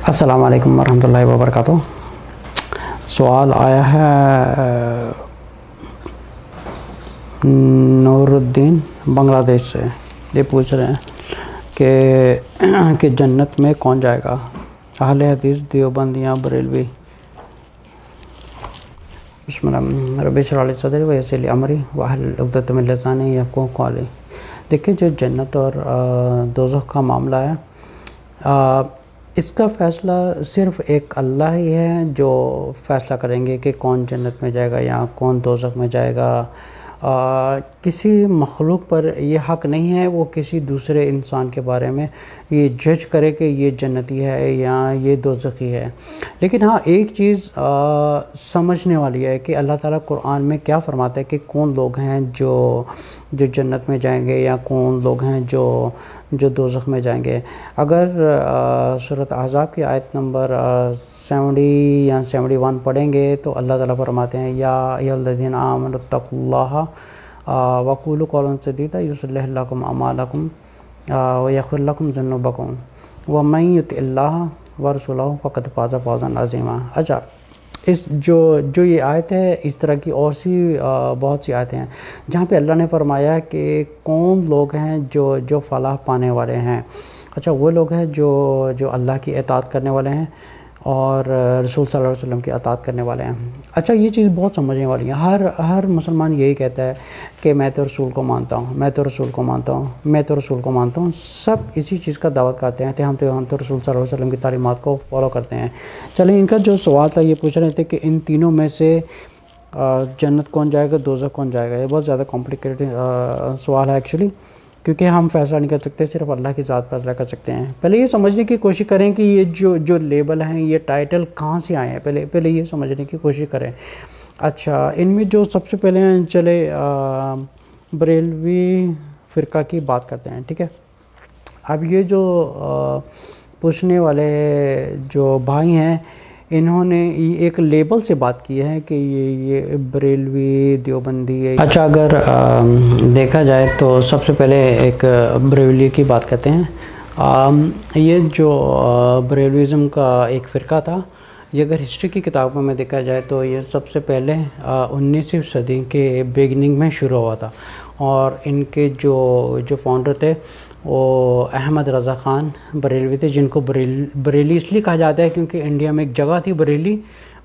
السلام علیکم ورحمۃ اللہ وبرکاتہ۔ سوال آیا ہے نور الدین بنگلہ دیش سے۔ یہ پوچھ رہے ہیں کہ جنت میں کون جائے گا، اہل حدیث، دیوبند یا بریلوی؟ بسم اللہ رب اشرح لی صدری ویسر لی امری واحلل عقدۃ من لسانی یفقہوا قولی۔ دیکھیں، جو جنت اور دوزخ کا معاملہ ہے، اس کا فیصلہ صرف ایک اللہ ہی ہے جو فیصلہ کریں گے کہ کون جنت میں جائے گا یا کون دوزخ میں جائے گا۔ کسی مخلوق پر یہ حق نہیں ہے وہ کسی دوسرے انسان کے بارے میں یہ جج کرے کہ یہ جنتی ہے یا یہ دوزخی ہے۔ لیکن ہاں، ایک چیز سمجھنے والی ہے کہ اللہ تعالیٰ قرآن میں کیا فرماتا ہے کہ کون لوگ ہیں جو جنت میں جائیں گے یا کون لوگ ہیں جو دوزخ میں جائیں گے۔ اگر سورۃ احزاب کی آیت نمبر 70 یا 71 پڑھیں گے تو اللہ تعالیٰ فرماتے ہیں یا ایھا الذین آمنوا اتقوا اللہ وقولوا قولا سدیدا یصلح لکم اعمالکم ویغفر لکم ذنوبکم ومن یطع اللہ ورسولہ فقد فاز فوزا عظیما۔ اچھا، جو یہ آیت ہے، اس طرح کی اور سی بہت سی آیتیں ہیں جہاں پہ اللہ نے فرمایا کہ کون لوگ ہیں جو فلاح پانے والے ہیں۔ اچھا، وہ لوگ ہیں جو اللہ کی اطاعت کرنے والے ہیں اور رسول صلی اللہ علیہ وسلم کی اطاعت کرنے والے ہیں۔ اچھا، یہ چیز بہت سمجھنے والی ہے۔ ہر مسلمان یہی کہتا ہے کہ میں تو رسول کو مانتا ہوں، میں تو رسول کو مانتا ہوں، میں تو رسول کو مانتا ہوں۔ سب اسی چیز کا دعوت کرتے ہیں کہ ہم تو رسول صلی اللہ علیہ وسلم کی تعلیمات کو فالو کرتے ہیں۔ چلیں، ان کا جو سوال تھا یہ پوچھ رہے تھے کہ ان تینوں میں سے جنت کون جائے گا، دوزخ کون جائے گا۔ یہ بہت زیادہ کمپلیکیٹڈ سوال ہے ایکچولی، کیونکہ ہم فیصلہ نہیں کر سکتے، صرف اللہ کی ذات فیصلہ کر سکتے ہیں۔ پہلے یہ سمجھنے کی کوشش کریں کہ یہ جو لیبل ہیں، یہ ٹائٹل کہاں سے آئے ہیں، پہلے یہ سمجھنے کی کوشش کریں۔ اچھا، ان میں جو سب سے پہلے چلے بریلوی فرقہ کی بات کرتے ہیں، ٹھیک ہے۔ اب یہ جو پوچھنے والے جو بھائی ہیں، انہوں نے ایک لیبل سے بات کی ہے کہ یہ بریلوی دیوبندی ہے۔ اچھا، اگر دیکھا جائے تو سب سے پہلے ایک بریلوی کی بات کرتے ہیں۔ یہ جو بریلویزم کا ایک فرقہ تھا، یہ اگر ہسٹری کی کتابوں میں دیکھا جائے تو یہ سب سے پہلے 19ویں صدی کے بگننگ میں شروع ہوا تھا، اور ان کے جو فاؤنڈر تھے وہ احمد رضا خان بریلوی تھے، جن کو بریلی اس لیے کہا جاتا ہے کیونکہ انڈیا میں ایک جگہ تھی بریلی،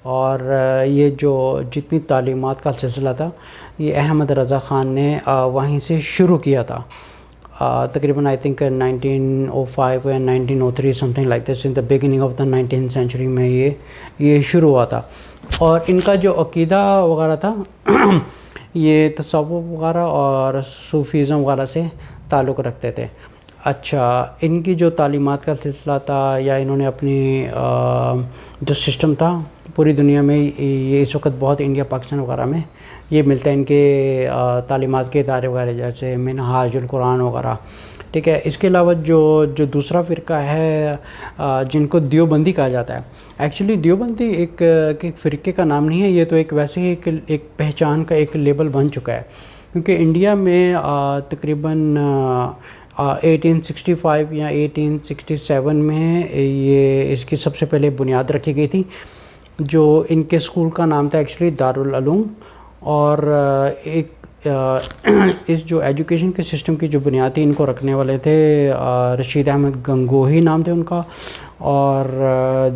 اور یہ جو جتنی تعلیمات کا سلسلہ تھا یہ احمد رضا خان نے وہیں سے شروع کیا تھا۔ تقریباً آئی تھنک 1905 یا 1903 something like this, in the beginning of the 19th century میں یہ شروع ہوا تھا۔ اور ان کا جو عقیدہ وغیرہ تھا یہ تصوف وغیرہ اور صوفیزم وغیرہ سے تعلق رکھتے تھے۔ اچھا، ان کی جو تعلیمات کا سلسلہ تھا یا انہوں نے اپنی جو سسٹم تھا پوری دنیا میں، یہ اس وقت بہت انڈیا پاکستان وغیرہ میں یہ ملتا ہے، ان کے تعلیمات کے ادارے وغیرہ جیسے منہاج القرآن وغیرہ، ٹھیک ہے۔ اس کے علاوہ جو دوسرا فرقہ ہے جن کو دیوبندی کہا جاتا ہے، ایکچولی دیوبندی ایک فرقے کا نام نہیں ہے، یہ تو ایک ویسے ہی ایک پہچان کا ایک لیبل بن چکا ہے، کیونکہ انڈیا میں تقریباً 1865 یا 1867 میں یہ اس کی سب سے پہلے بنیاد رکھی گئی تھی۔ جو ان کے اسکول کا نام تھا ایکچولی دارالعلوم، اور ایک اس جو ایجوکیشن کے سسٹم کی جو بنیاد تھی ان کو رکھنے والے تھے رشید احمد گنگوہی نام تھے ان کا، اور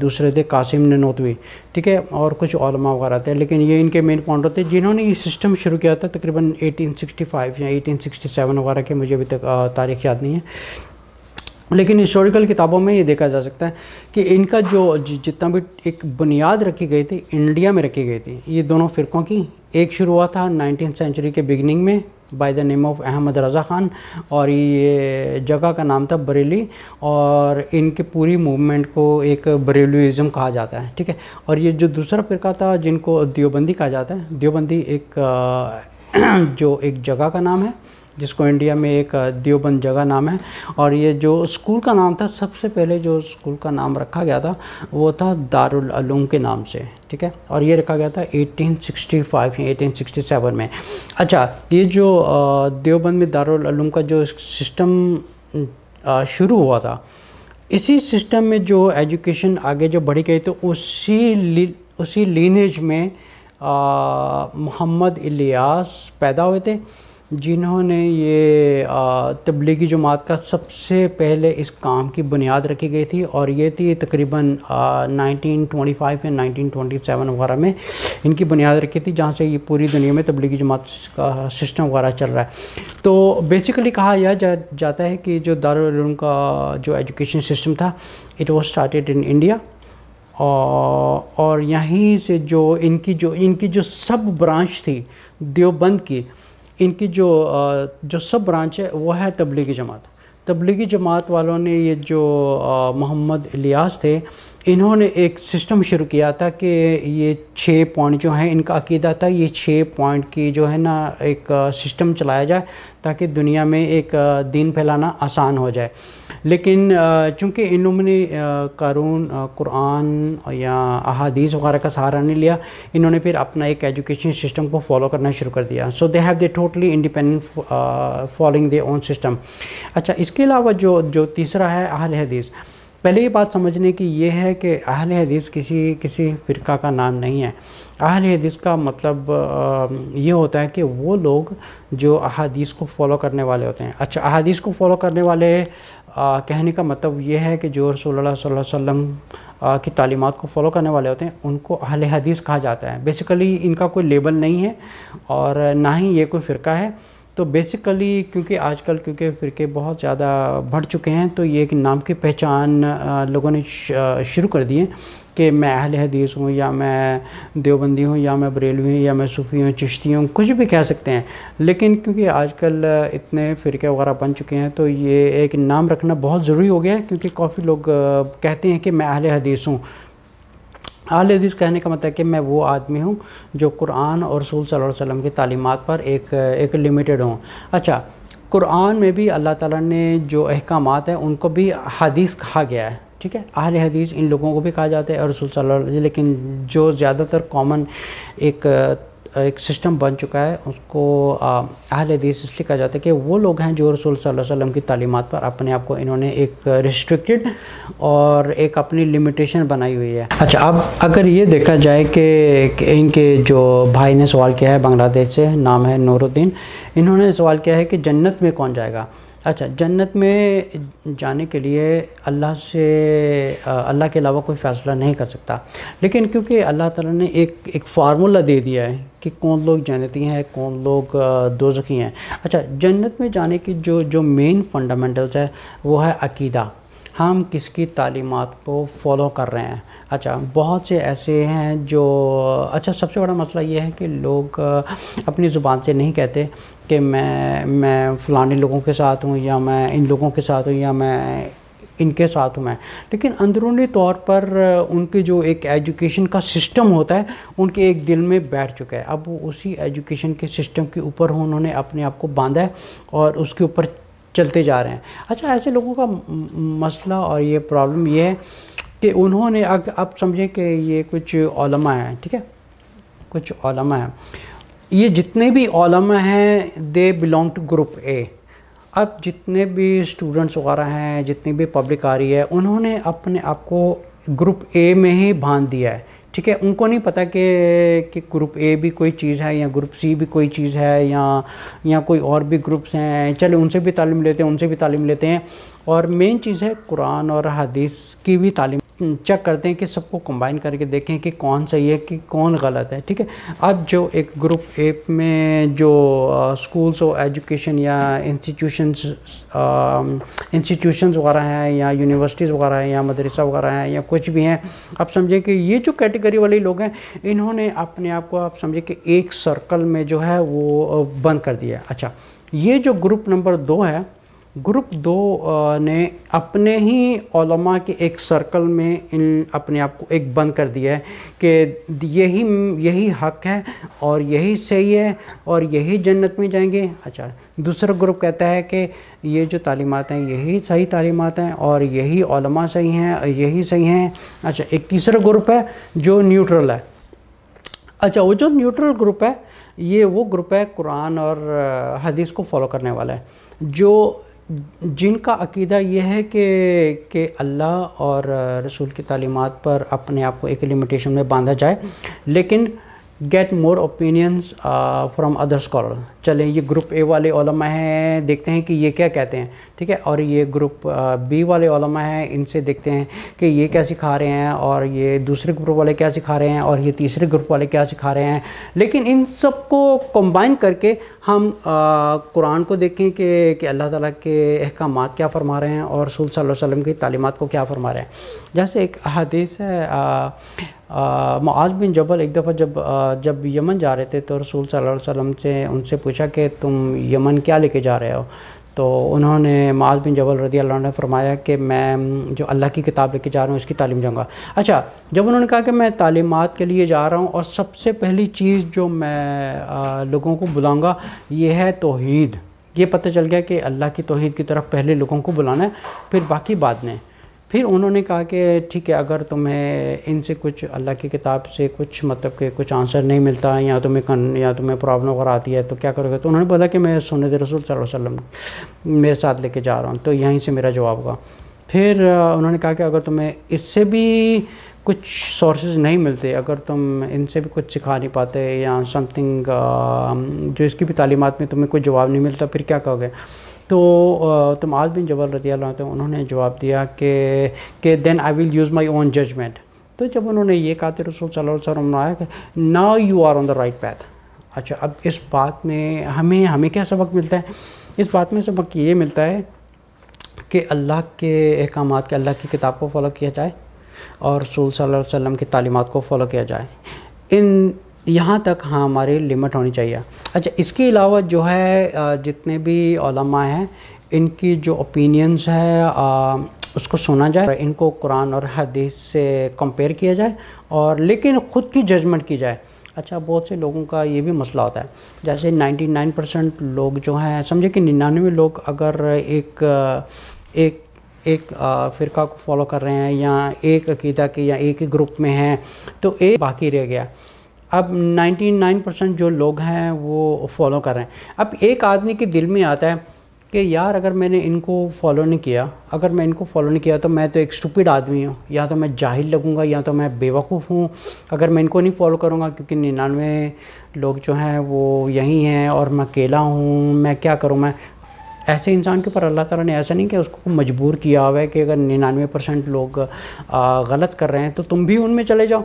دوسرے تھے قاسم نانوتوی، ٹھیک ہے، اور کچھ علماء وغیرہ تھے، لیکن یہ ان کے مین فاؤنڈر تھے جنہوں نے یہ سسٹم شروع کیا تھا تقریباً 1865 یا 1867 وغیرہ کے، مجھے ابھی تک تاریخ یاد نہیں ہے، لیکن ہسٹوریکل کتابوں میں یہ دیکھا جا سکتا ہے کہ ان کا جو جتنا بھی ایک بنیاد رکھی گئی تھی انڈیا میں رکھی گئی تھی، یہ دونوں فرقوں کی ایک شروع ہوا تھا 19th سینچری کے بگننگ میں by the name of Ahmad Raza Khan, اور یہ جگہ کا نام تھا بریلی، اور ان کی پوری موومنٹ کو ایک بریلویزم کہا جاتا ہے، ٹھیک ہے۔ اور یہ جو دوسرا فرقہ تھا جن کو دیوبندی کہا جاتا ہے، دیوبندی ایک جگہ کا نام ہے جس کو انڈیا میں ایک دیوبند جگہ نام ہے، اور یہ جو اسکول کا نام تھا، سب سے پہلے جو اسکول کا نام رکھا گیا تھا وہ تھا دارالعلوم کے نام سے، ٹھیک ہے، اور یہ رکھا گیا تھا 1865 یا 1867 میں۔ اچھا، یہ جو دیوبند میں دارالعلوم کا جو سسٹم شروع ہوا تھا، اسی سسٹم میں جو ایجوکیشن آگے جو بڑھی گئی تو اسی لینیج میں محمد الیاس پیدا ہوئے تھے، جنہوں نے یہ تبلیغی جماعت کا سب سے پہلے اس کام کی بنیاد رکھی گئی تھی، اور یہ تھی تقریباً 1925 یا 1927 وغیرہ میں ان کی بنیاد رکھی تھی، جہاں سے یہ پوری دنیا میں تبلیغی جماعت کا سسٹم وغیرہ چل رہا ہے۔ تو بیسیکلی کہا جاتا ہے کہ جو دارالعلوم کا جو ایجوکیشن سسٹم تھا، it was started in India, اور یہیں سے جو ان کی جو سب برانچ تھی دیوبند کی، ان کی جو سب برانچ ہے وہ ہے تبلیغی جماعت۔ تبلیغی جماعت والوں نے یہ جو محمد الیاس تھے، انہوں نے ایک سسٹم شروع کیا تھا کہ یہ 6 پوائنٹ جو ہیں، ان کا عقیدہ تھا یہ 6 پوائنٹ کی جو ہے نا ایک سسٹم چلایا جائے تاکہ دنیا میں ایک دین پھیلانا آسان ہو جائے۔ لیکن چونکہ انہوں نے قرآن یا احادیث وغیرہ کا سہارا نہیں لیا، انہوں نے پھر اپنا ایک ایجوکیشن سسٹم کو فالو کرنا شروع کر دیا۔ So they have they totally independent following their own system. اچھا، اس کے علاوہ جو تیسرا ہے اہل حدیث۔ پہلے یہ بات سمجھنے کی یہ ہے کہ اہل حدیث کسی فرقہ کا نام نہیں ہے۔ اہل حدیث کا مطلب یہ ہوتا ہے کہ وہ لوگ جو احادیث کو فالو کرنے والے ہوتے ہیں۔ اچھا، احادیث کو فالو کرنے والے کہنے کا مطلب یہ ہے کہ جو رسول اللہ صلی اللہ علیہ وسلم کی تعلیمات کو فالو کرنے والے ہوتے ہیں، ان کو اہل حدیث کہا جاتا ہے۔ بیسیکلی ان کا کوئی لیبل نہیں ہے اور نہ ہی یہ کوئی فرقہ ہے۔ تو بیسیکلی کیونکہ آج کل فرقے بہت زیادہ بڑھ چکے ہیں، تو یہ ایک نام کی پہچان لوگوں نے شروع کر دی ہے کہ میں اہل حدیث ہوں، یا میں دیوبندی ہوں، یا میں بریلوی ہوں، یا میں صوفی ہوں، چشتی ہوں، کچھ بھی کہہ سکتے ہیں۔ لیکن کیونکہ آج کل اتنے فرقے وغیرہ بن چکے ہیں، تو یہ ایک نام رکھنا بہت ضروری ہو گیا ہے، کیونکہ کافی لوگ کہتے ہیں کہ میں اہل حدیث ہوں۔ اہل حدیث کہنے کا مطلب ہے کہ میں وہ آدمی ہوں جو قرآن اور رسول صلی اللہ علیہ وسلم کی تعلیمات پر ایک لمیٹڈ ہوں۔ اچھا، قرآن میں بھی اللہ تعالیٰ نے جو احکامات ہیں ان کو بھی حدیث کہا گیا ہے، ٹھیک ہے۔ اہل حدیث ان لوگوں کو بھی کہا جاتا ہے اور رسول صلی اللہ علیہ وسلم، لیکن جو زیادہ تر کامن ایک سسٹم بن چکا ہے، اس کو اہل حدیث اس لیے کہا جاتا ہے کہ وہ لوگ ہیں جو رسول صلی اللہ علیہ وسلم کی تعلیمات پر اپنے آپ کو انہوں نے ایک ریسٹرکٹڈ اور ایک اپنی لمیٹیشن بنائی ہوئی ہے۔ اچھا، اب اگر یہ دیکھا جائے کہ ان کے جو بھائی نے سوال کیا ہے بنگلہ دیش سے، نام ہے نور الدین، انہوں نے سوال کیا ہے کہ جنت میں کون جائے گا؟ اچھا، جنت میں جانے کے لیے اللہ کے علاوہ کوئی فیصلہ نہیں کر سکتا، لیکن کیونکہ اللہ تعالیٰ نے ایک فارمولہ دے دیا ہے کہ کون لوگ جنتی ہیں، کون لوگ دوزخی ہیں۔ اچھا، جنت میں جانے کی جو مین فنڈامنٹلز ہے وہ ہے عقیدہ، ہم کس کی تعلیمات کو فالو کر رہے ہیں۔ اچھا، بہت سے ایسے ہیں جو سب سے بڑا مسئلہ یہ ہے کہ لوگ اپنی زبان سے نہیں کہتے کہ میں فلانے لوگوں کے ساتھ ہوں، یا میں ان لوگوں کے ساتھ ہوں، یا میں ان کے ساتھ ہوں لیکن اندرونی طور پر ان کے جو ایک ایجوکیشن کا سسٹم ہوتا ہے ان کے ایک دل میں بیٹھ چکا ہے۔ اب وہ اسی ایجوکیشن کے سسٹم کے اوپر انہوں نے اپنے آپ کو باندھا ہے اور اس کے اوپر چلتے جا رہے ہیں۔ اچھا، ایسے لوگوں کا مسئلہ اور یہ پرابلم یہ ہے کہ انہوں نے اب سمجھیں کہ یہ کچھ علماء ہیں، ٹھیک ہے، کچھ علماء ہیں، یہ جتنے بھی علماء ہیں دے بلانگ ٹو گروپ اے۔ اب جتنے بھی اسٹوڈنٹس وغیرہ ہیں، جتنی بھی پبلک آ رہی ہے، انہوں نے اپنے آپ کو گروپ اے میں ہی باندھ دیا ہے، ٹھیک ہے۔ ان کو نہیں پتہ کہ گروپ اے بھی کوئی چیز ہے، یا گروپ سی بھی کوئی چیز ہے، یا کوئی اور بھی گروپس ہیں، چلے ان سے بھی تعلیم لیتے ہیں، ان سے بھی تعلیم لیتے ہیں۔ اور مین چیز ہے قرآن اور حدیث کی بھی تعلیم چیک کرتے ہیں کہ سب کو کمبائن کر کے دیکھیں کہ کون صحیح ہے کہ کون غلط ہے، ٹھیک ہے۔ اب جو ایک گروپ اے میں جو اسکولس اور ایجوکیشن یا انسٹیٹیوشنز وغیرہ ہیں، یا یونیورسٹیز وغیرہ ہیں، یا مدرسہ وغیرہ ہیں، یا کچھ بھی ہیں، اب سمجھیں کہ یہ جو کیٹیگری والے لوگ ہیں انہوں نے اپنے آپ کو آپ سمجھیں کہ ایک سرکل میں جو ہے وہ بند کر دیا ہے۔ اچھا، یہ جو گروپ نمبر 2 ہے، گروپ 2 نے اپنے ہی علماء کے ایک سرکل میں اپنے آپ کو ایک بند کر دیا ہے کہ یہی حق ہے اور یہی صحیح ہے اور یہی جنت میں جائیں گے۔ اچھا، دوسرا گروپ کہتا ہے کہ یہ جو تعلیمات ہیں یہی صحیح تعلیمات ہیں اور یہی علماء صحیح ہیں اور یہی صحیح ہیں۔ اچھا، ایک تیسرا گروپ ہے جو نیوٹرل ہے۔ اچھا، وہ جو نیوٹرل گروپ ہے یہ وہ گروپ ہے قرآن اور حدیث کو فالو کرنے والا ہے، جو جن کا عقیدہ یہ ہے کہ اللہ اور رسول کی تعلیمات پر اپنے آپ کو ایک لمیٹیشن میں باندھا جائے، لیکن get more opinions from other scholar. چلیں یہ گروپ اے والے علماء ہیں، دیکھتے ہیں کہ یہ کیا کہتے ہیں، ٹھیک ہے، اور یہ گروپ بی والے علماء ہیں، ان سے دیکھتے ہیں کہ یہ کیا سکھا رہے ہیں، اور یہ دوسرے گروپ والے کیا سکھا رہے ہیں، اور یہ تیسرے گروپ والے کیا سکھا رہے ہیں. لیکن ان سب کو کمبائن کر کے ہم قرآن کو دیکھیں کہ اللہ تعالیٰ کے احکامات کیا فرما رہے ہیں اور رسول صلی اللہ علیہ وسلم کی تعلیمات کو کیا فرما رہے ہیں. جیسے ایک حدیث ہے، معاذ بن جبل ایک دفعہ جب یمن جا رہے تھے تو رسول صلی اللہ علیہ وسلم سے ان سے پوچھا کہ تم یمن کیا لے کے جا رہے ہو؟ تو انہوں نے معاذ بن جبل رضی اللہ عنہ نے فرمایا کہ میں جو اللہ کی کتاب لے کے جا رہا ہوں اس کی تعلیم جاؤں گا. اچھا، جب انہوں نے کہا کہ میں تعلیمات کے لیے جا رہا ہوں اور سب سے پہلی چیز جو میں لوگوں کو بلاؤں گا یہ ہے توحید، یہ پتہ چل گیا کہ اللہ کی توحید کی طرف پہلے لوگوں کو بلانا ہے، پھر باقی بعد میں. پھر انہوں نے کہا کہ ٹھیک ہے، اگر تمہیں ان سے کچھ اللہ کی کتاب سے کچھ مطلب کہ کچھ آنسر نہیں ملتا یا تمہیں پرابلم وغیرہ آتی ہے تو کیا کرو گے؟ تو انہوں نے بولا کہ میں سنت رسول صلی اللہ علیہ وسلم میرے ساتھ لے کے جا رہا ہوں، تو یہیں سے میرا جواب ہوگا. پھر انہوں نے کہا کہ اگر تمہیں اس سے بھی کچھ سورسز نہیں ملتے، اگر تم ان سے بھی کچھ سکھا نہیں پاتے یا سم تھنگ جو اس کی بھی تعلیمات میں تمہیں کوئی جواب نہیں ملتا، پھر کیا کہو گے؟ تو معاذ بن جبل رضی اللہ عنہ انہوں نے جواب دیا کہ دین آئی will use my own judgement. تو جب انہوں نے یہ کہا تو رسول صلی اللہ علیہ وسلم نے آیا کہ now you are on the right path. اچھا، اب اس بات میں ہمیں کیا سبق ملتا ہے؟ اس بات میں سبق یہ ملتا ہے کہ اللہ کے احکامات کے، اللہ کی کتاب کو فالو کیا جائے اور رسول صلی اللہ علیہ وسلم کی تعلیمات کو فالو کیا جائے. یہاں تک ہماری لمٹ ہونی چاہیے. اچھا، اس کے علاوہ جو ہے جتنے بھی علماء ہیں ان کی جو اوپینینز ہے اس کو سنا جائے، ان کو قرآن اور حدیث سے کمپیئر کیا جائے، اور لیکن خود کی ججمنٹ کی جائے. اچھا، بہت سے لوگوں کا یہ بھی مسئلہ ہوتا ہے، جیسے 99% لوگ جو ہیں، سمجھے کہ 99 لوگ اگر ایک فرقہ کو فالو کر رہے ہیں یا ایک عقیدہ کے یا ایک ہی گروپ میں ہیں تو ایک باقی رہ گیا. اب 99% جو لوگ ہیں وہ فالو کر رہے ہیں. اب ایک آدمی کے دل میں آتا ہے کہ یار اگر میں نے ان کو فالو نہیں کیا تو میں تو ایک اسٹوپڈ آدمی ہوں، یا تو میں جاہل لگوں گا یا تو میں بیوقوف ہوں اگر میں ان کو نہیں فالو کروں گا، کیونکہ 99 لوگ جو ہیں وہ یہی ہیں اور میں اکیلا ہوں، میں کیا کروں؟ میں ایسے انسان کے اوپر اللہ تعالیٰ نے ایسا نہیں کہ اس کو مجبور کیا ہوا ہے کہ اگر 99% لوگ غلط کر رہے ہیں تو تم بھی ان میں چلے جاؤ.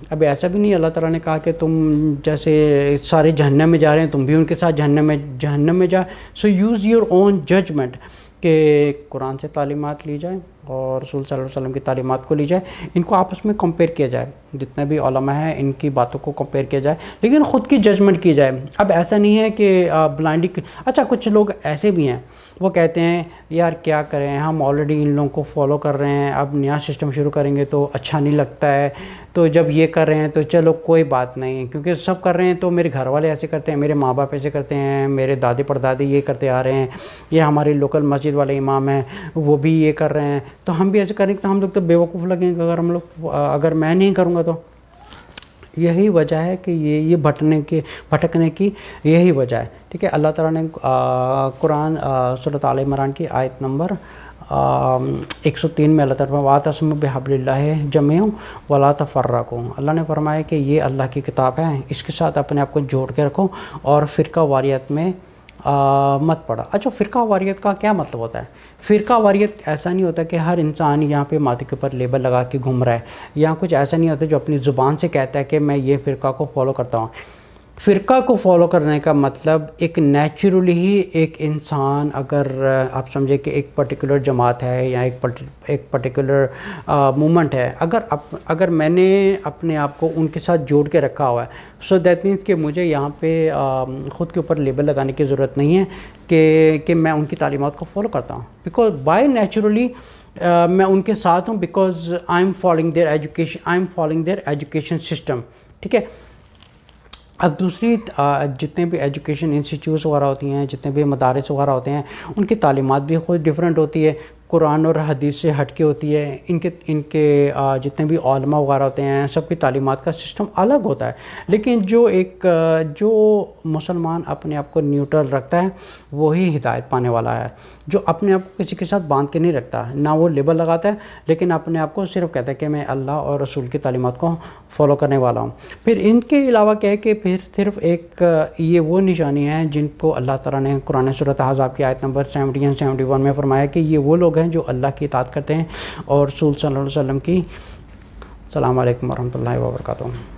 اب ایسا بھی نہیں، اللہ تعالیٰ نے کہا کہ تم جیسے سارے جہنم میں جا رہے ہیں تم بھی ان کے ساتھ جہنم میں جا. سو یوز یور اون ججمنٹ، کہ قرآن سے تعلیمات لی جائے اور رسول صلی اللہ علیہ وسلم کی تعلیمات کو لی جائے، ان کو آپس میں کمپیئر کیا جائے، جتنے بھی علماء ہیں ان کی باتوں کو کمپیئر کیا جائے، لیکن خود کی ججمنٹ کی جائے. اب ایسا نہیں ہے کہ بلائنڈلی. اچھا، کچھ لوگ ایسے بھی ہیں وہ کہتے ہیں یار کیا کریں، ہم آلریڈی ان لوگوں کو فالو کر رہے ہیں، اب نیا سسٹم شروع کریں گے تو اچھا نہیں لگتا ہے، تو جب یہ کر رہے ہیں تو چلو کوئی بات نہیں، کیونکہ سب کر رہے ہیں تو میرے گھر والے ایسے کرتے ہیں، میرے ماں باپ ایسے کرتے ہیں، میرے دادے پردادے یہ کرتے آ رہے ہیں، یہ ہمارے لوکل مسجد والے امام ہیں وہ بھی یہ کر رہے ہیں، تو ہم بھی ایسے کریں گے تو ہم لوگ تو بیوقوف لگیں گے اگر میں نہیں کروں گا. تو یہی وجہ ہے کہ یہ بھٹکنے کی یہی وجہ ہے. ٹھیک ہے، اللہ تعالیٰ نے قرآن سورۃ آل عمران کی آیت نمبر 103 میں اللہ تعالیٰ وَاعْتَصِمُوا بِحَبْلِ اللَّهِ جَمِيعًا وَلَا تَفَرَّقُوا، اللہ نے فرمایا کہ یہ اللہ کی کتاب ہے، اس کے ساتھ اپنے آپ کو جوڑ کے رکھو اور فرقہ واریت میں مت پڑا. اچھا، فرقہ واریت کا کیا مطلب ہوتا ہے؟ فرقہ واریت ایسا نہیں ہوتا کہ ہر انسان یہاں پہ ماتھے کے اوپر لیبل لگا کے گھوم رہا ہے، یا کچھ ایسا نہیں ہوتا جو اپنی زبان سے کہتا ہے کہ میں یہ فرقہ کو فالو کرتا ہوں. فرقہ کو فالو کرنے کا مطلب ایک نیچرلی ہی ایک انسان، اگر آپ سمجھے کہ ایک پرٹیکولر جماعت ہے یا ایک پرٹیکولر مومنٹ ہے، اگر میں نے اپنے آپ کو ان کے ساتھ جوڑ کے رکھا ہوا ہے، سو دیٹ مینس کہ مجھے یہاں پہ خود کے اوپر لیبل لگانے کی ضرورت نہیں ہے کہ میں ان کی تعلیمات کو فالو کرتا ہوں، بیکاز بائی نیچرلی میں ان کے ساتھ ہوں، because I am following their education system. ٹھیک ہے. اب دوسری جتنے بھی ایجوکیشن انسٹیٹیوٹس وغیرہ ہوتی ہیں، جتنے بھی مدارس وغیرہ ہوتے ہیں، ان کی تعلیمات بھی خود ڈیفرنٹ ہوتی ہے. قرآن اور حدیث سے ہٹ کے ہوتی ہے. ان کے جتنے بھی علماء وغیرہ ہوتے ہیں سب کی تعلیمات کا سسٹم الگ ہوتا ہے. لیکن جو مسلمان اپنے آپ کو نیوٹرل رکھتا ہے وہی ہدایت پانے والا ہے. جو اپنے آپ کو کسی کے ساتھ باندھ کے نہیں رکھتا, نہ وہ لیبل لگاتا ہے, لیکن اپنے آپ کو صرف کہتا ہے کہ میں اللہ اور رسول کی تعلیمات کو فالو کرنے والا ہوں. پھر ان کے علاوہ کیا ہے کہ پھر صرف ایک یہ وہ نشانی ہیں جن کو اللہ تعالیٰ نے قرآن سورۃ احزاب کی آیت نمبر 70 اور 71 میں فرمایا کہ یہ وہ لوگ ہیں جو اللہ کی اطاعت کرتے ہیں اور رسول صلی اللہ علیہ وسلم کی. السلام علیکم ورحمۃ اللہ وبرکاتہ.